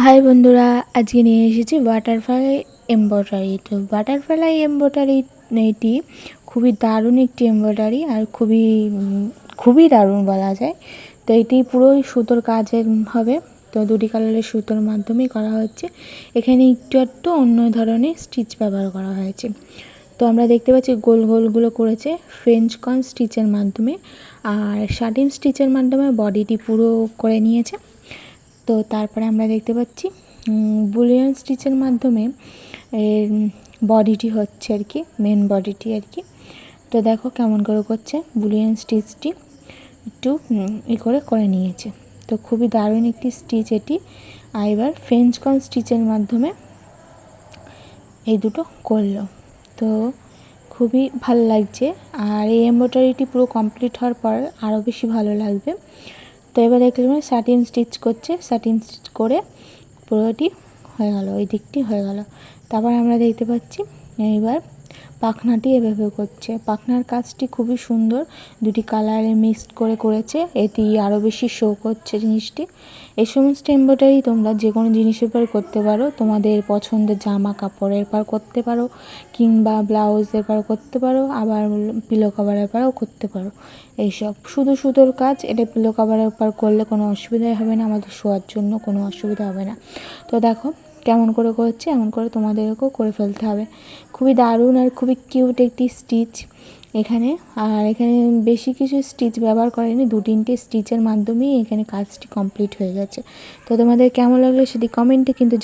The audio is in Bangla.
হাই বন্ধুরা, আজকে নিয়ে এসেছি বাটারফ্লাই এমব্রয়ডারি। তো বাটারফ্লাই এমব্রয়ডারি এটি খুবই দারুণ একটি এমব্রয়ডারি, আর খুবই দারুণ বলা যায়। তো এটি পুরোই সুতোর কাজের হবে। তো দুটি কালারের সুতোর মাধ্যমেই করা হচ্ছে। এখানে একটু অন্য ধরনের স্টিচ ব্যবহার করা হয়েছে। তো আমরা দেখতে পাচ্ছি গোল গোলগুলো করেছে ফ্রেঞ্চ কর্ন স্টিচের মাধ্যমে, আর সাটিন স্টিচের মাধ্যমে বডিটি পুরো করে নিয়েছে। তো তারপরে আমরা দেখতে পাচ্ছি বুলিয়ান স্টিচের মাধ্যমে এর বডিটি হচ্ছে আর কি, মেন বডিটি আর কি। তো দেখো কেমন করে করছে, বুলিয়ান স্টিচটি একটু করে নিয়েছে। তো খুবই দারুণ একটি স্টিচ এটি। আর এবার ফ্রেঞ্চ কর্ন স্টিচের মাধ্যমে এই দুটো করলো। তো খুবই ভালো লাগছে, আর এই এমব্রয়ডারিটি পুরো কমপ্লিট হওয়ার পর আরও বেশি ভালো লাগবে। তো এবার দেখলাম সাটিন স্টিচ করছে, সাটিন স্টিচ করে পুরোটি হয়ে গেল, ওই দিকটি হয়ে গেল। তারপর আমরা দেখতে পাচ্ছি এইবার পাখনাটি এভাবে করছে। পাখনার কাজটি খুবই সুন্দর, দুটি কালারে মিক্সড করে করেছে, এটি আরও বেশি শো করছে জিনিসটি। এই সমস্ত এমব্রয়ডারি তোমরা যে কোনো জিনিসের পর করতে পারো, তোমাদের পছন্দের জামা কাপড়ের পর করতে পারো, কিংবা ব্লাউজের পর করতে পারো, আবার পিলো কভারের পরও করতে পারো। এইসব শুধু সুতোর কাজ, এটা পিলো কভারের উপর করলে কোনো অসুবিধাই হবে না, আমাদের শোয়ার জন্য কোনো অসুবিধা হবে না। তো দেখো কেমন করে করছে, এমন করে তোমাদেরকেও করে ফেলতে হবে। খুবই দারুণ আর খুবই কিউট একটি স্টিচ এখানে। আর এখানে বেশি কিছু স্টিচ ব্যবহার করেনি, 2-3টে স্টিচের মাধ্যমেই এখানে কাজটি কমপ্লিট হয়ে গেছে। তো তোমাদের কেমন লাগলো সেটি কমেন্টে কিন্তু